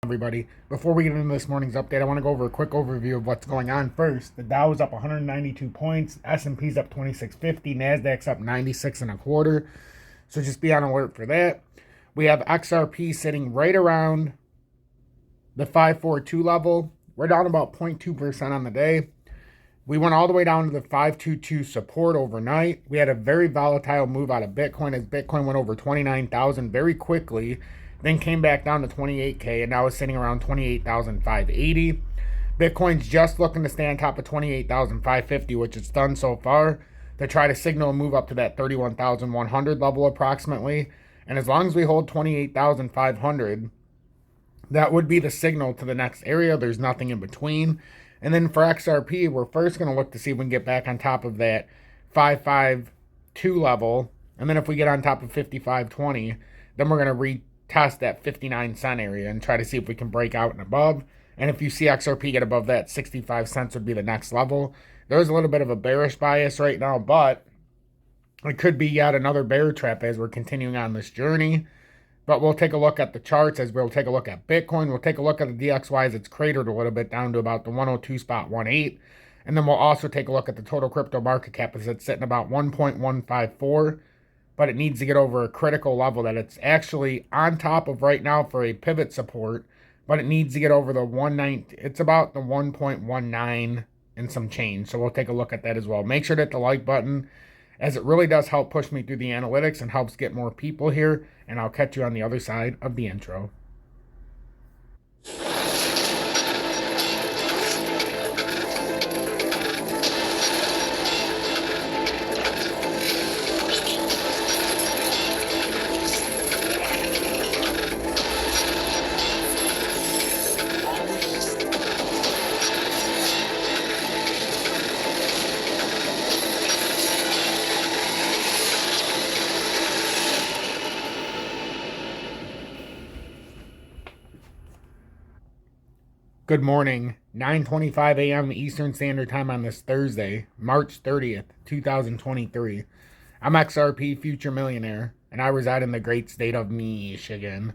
Everybody, before we get into this morning's update, I want to go over a quick overview of what's going on first. The Dow is up 192 points, S&P's up 2650, Nasdaq's up 96 and a quarter. So just be on alert for that. We have XRP sitting right around the 542 level. We're down about 0.2% on the day. We went all the way down to the 522 support overnight. We had a very volatile move out of Bitcoin as Bitcoin went over 29,000 very quickly, then came back down to 28K, and now is sitting around 28,580. Bitcoin's just looking to stay on top of 28,550, which it's done so far, to try to signal a move up to that 31,100 level approximately. And as long as we hold 28,500, that would be the signal to the next area. There's nothing in between. And then for XRP, we're first going to look to see if we can get back on top of that 552 level. And then if we get on top of 5520, then we're going to retest that 59 cent area and try to see if we can break out and above. And if you see XRP get above that, 65 cents would be the next level. There's a little bit of a bearish bias right now, but it could be yet another bear trap as we're continuing on this journey. But we'll take a look at the charts as we'll take a look at Bitcoin. We'll take a look at the DXY as it's cratered a little bit down to about the 102.18. And then we'll also take a look at the total crypto market cap as it's sitting about 1.154. But it needs to get over a critical level that it's actually on top of right now for a pivot support. But it needs to get over the 1.9. It's about the 1.19 and some change. So we'll take a look at that as well. Make sure to hit the like button, as it really does help push me through the analytics and helps get more people here. And I'll catch you on the other side of the intro. Good morning, 9:25 a.m. Eastern Standard Time on this Thursday, March 30th, 2023. I'm XRP Future Millionaire, and I reside in the great state of Michigan.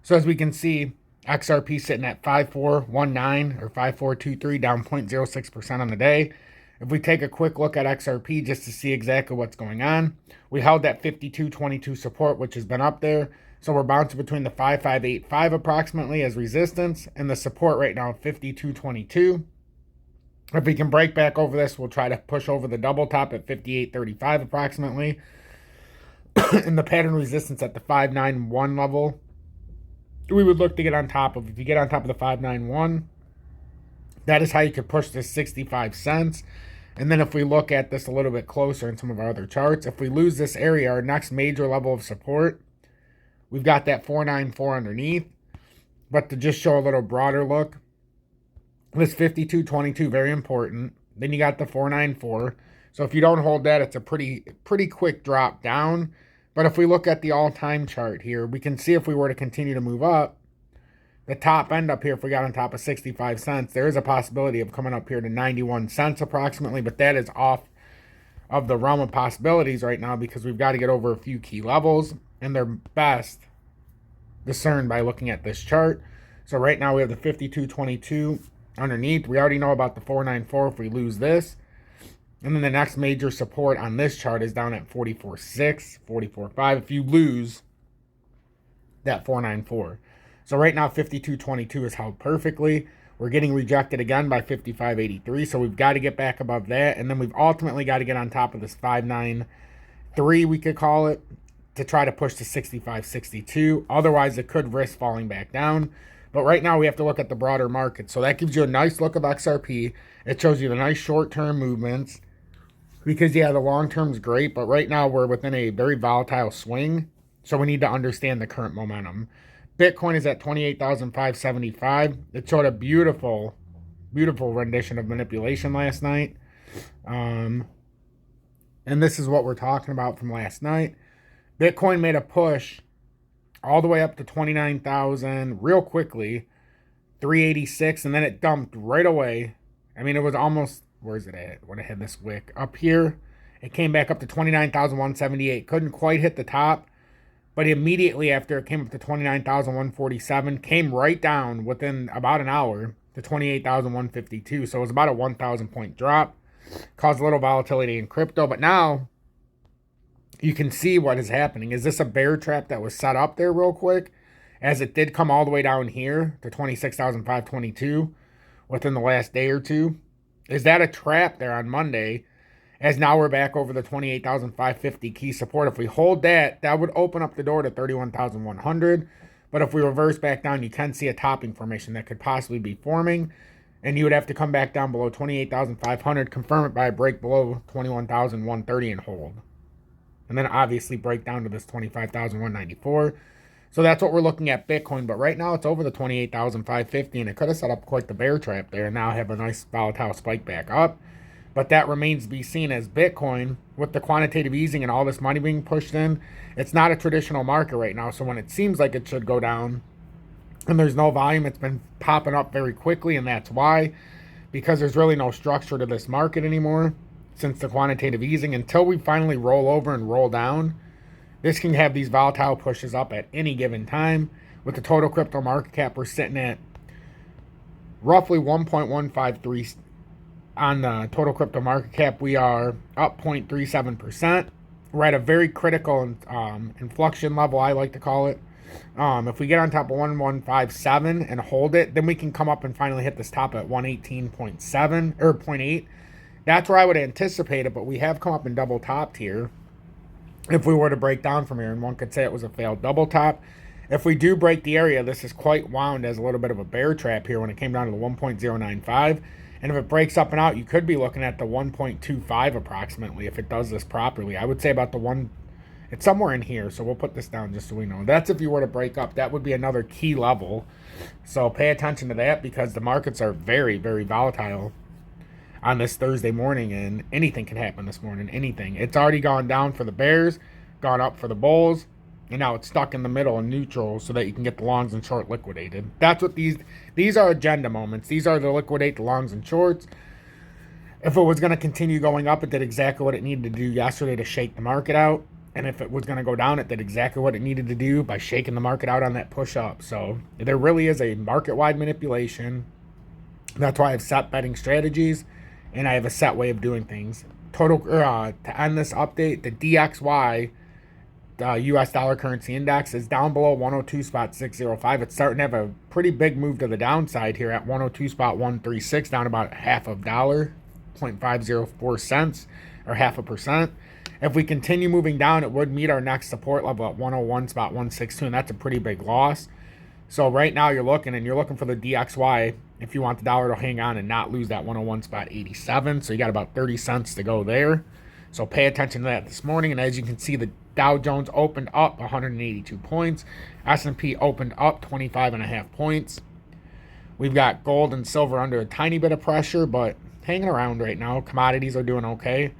So as we can see, XRP sitting at 5419 or 5423, down 0.06% on the day. If we take a quick look at XRP just to see exactly what's going on, we held that 5222 support, which has been up there. So we're bouncing between the 5585 approximately as resistance and the support right now, 5222. If we can break back over this, we'll try to push over the double top at 5835 approximately. And the pattern resistance at the 591 level, we would look to get on top of. If you get on top of the 591, that is how you could push this 65 cents. And then if we look at this a little bit closer in some of our other charts, if we lose this area, our next major level of support, we've got that 494 underneath. But to just show a little broader look, this 5222, very important. Then you got the 494. So if you don't hold that, it's a pretty quick drop down. But if we look at the all-time chart here, we can see if we were to continue to move up, the top end up here, if we got on top of 65 cents, there is a possibility of coming up here to 91 cents approximately. But that is off of the realm of possibilities right now because we've got to get over a few key levels. And they're best discerned by looking at this chart. So right now we have the 5222 underneath. We already know about the 494 if we lose this. And then the next major support on this chart is down at 44.6, 44.5 if you lose that 494. So right now 5222 is held perfectly. We're getting rejected again by 5583. So we've got to get back above that. And then we've ultimately got to get on top of this 593, we could call it, to try to push to 65.62. Otherwise, it could risk falling back down. But right now, we have to look at the broader market. So that gives you a nice look of XRP. It shows you the nice short-term movements because, yeah, the long-term is great. But right now, we're within a very volatile swing. So we need to understand the current momentum. Bitcoin is at 28,575. It showed a beautiful, beautiful rendition of manipulation last night. And this is what we're talking about from last night. Bitcoin made a push all the way up to 29,000 real quickly, 386, and then it dumped right away. I mean, it was almost, where's it at? When it hit this wick up here, it came back up to 29,178. Couldn't quite hit the top, But immediately after it came up to 29,147, came right down within about an hour to 28,152. So it was about a 1,000 point drop. Caused a little volatility in crypto. But now you can see what is happening. Is this a bear trap that was set up there real quick? As it did come all the way down here to 26,522 within the last day or two. Is that a trap there on Monday? As now we're back over the 28,550 key support. If we hold that, that would open up the door to 31,100. But if we reverse back down, you can see a topping formation that could possibly be forming. And you would have to come back down below 28,500, confirm it by a break below 21,130 and hold. And then obviously break down to this 25,194. So that's what we're looking at Bitcoin. But right now it's over the 28,550, and it could have set up quite the bear trap there and now have a nice volatile spike back up. But that remains to be seen, as Bitcoin, with the quantitative easing and all this money being pushed in, it's not a traditional market right now. So when it seems like it should go down and there's no volume, it's been popping up very quickly. And that's why, because there's really no structure to this market anymore since the quantitative easing. Until we finally roll over and roll down, this can have these volatile pushes up at any given time. With the total crypto market cap, we're sitting at roughly 1.153 on the total crypto market cap. We are up 0.37%. We're at a very critical inflection level, I like to call it. If we get on top of 1157 and hold it, then we can come up and finally hit this top at 118.7 or 0.8. That's where I would anticipate it, but we have come up and double topped here. If we were to break down from here, and one could say it was a failed double top. If we do break the area, this is quite wound as a little bit of a bear trap here when it came down to the 1.095. And if it breaks up and out, you could be looking at the 1.25 approximately if it does this properly. I would say about the one, it's somewhere in here. So we'll put this down just so we know. That's if you were to break up. That would be another key level. So pay attention to that, because the markets are very, very volatile on this Thursday morning, and anything can happen this morning. Anything. It's already gone down for the bears, gone up for the bulls, and now it's stuck in the middle and neutral so that you can get the longs and short liquidated. That's what these are agenda moments. These are to liquidate the longs and shorts. If it was going to continue going up, it did exactly what it needed to do yesterday to shake the market out. And if it was going to go down, it did exactly what it needed to do by shaking the market out on that push up. So there really is a market-wide manipulation. That's why I've set betting strategies, and I have a set way of doing things. To end this update, the DXY, US dollar currency index, is down below 102.605. It's starting to have a pretty big move to the downside here at 102.136, down about half a dollar, 0.504 cents, or 0.5%. If we continue moving down, it would meet our next support level at 101.162, and that's a pretty big loss. So right now you're looking for the DXY if you want the dollar to hang on and not lose that 101.87. So you got about 30 cents to go there. So pay attention to that this morning. And as you can see, the Dow Jones opened up 182 points. S&P opened up 25.5 points. We've got gold and silver under a tiny bit of pressure, but hanging around right now. Commodities are doing okay.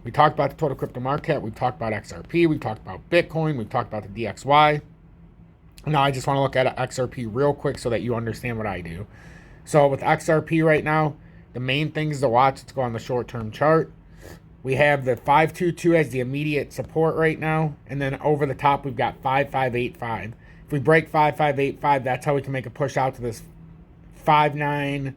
We talked about the total crypto market. We've talked about XRP. We've talked about Bitcoin. We've talked about the DXY. Now I just want to look at XRP real quick so that you understand what I do. So with XRP right now, the main things to watch, let's go on the short-term chart. We have the 522 as the immediate support right now. And then over the top, we've got 5585. If we break 5585, that's how we can make a push out to this 59.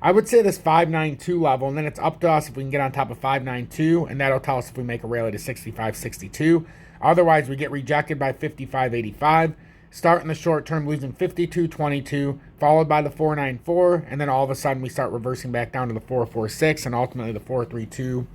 I would say this 592 level. And then it's up to us if we can get on top of 592. And that'll tell us if we make a rally to 6562. Otherwise, we get rejected by 5585. Start in the short term losing 52.22, followed by the 494, and then all of a sudden we start reversing back down to the 446 and ultimately the 432,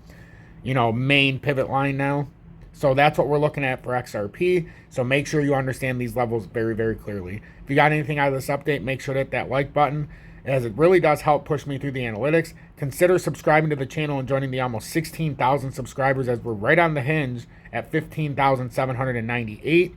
main pivot line now. So that's what we're looking at for XRP. So make sure you understand these levels very, very clearly. If you got anything out of this update, make sure to hit that like button, as it really does help push me through the analytics. Consider subscribing to the channel and joining the almost 16,000 subscribers, as we're right on the hinge at 15,798.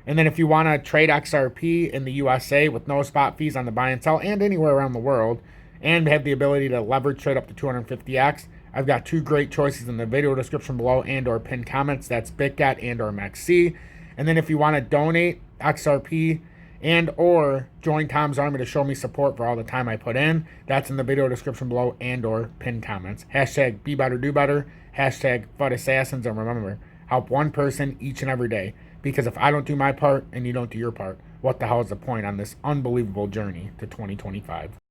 And then if you want to trade XRP in the USA with no spot fees on the buy and sell and anywhere around the world, and have the ability to leverage trade up to 250x, I've got two great choices in the video description below and or pinned comments. That's BITGET and or MEXC. And then if you want to donate XRP and or join Tom's Army to show me support for all the time I put in, that's in the video description below and or pinned comments. Hashtag be better, do better. Hashtag FUD Assassins. And remember, help one person each and every day. Because if I don't do my part and you don't do your part, what the hell is the point on this unbelievable journey to 2025?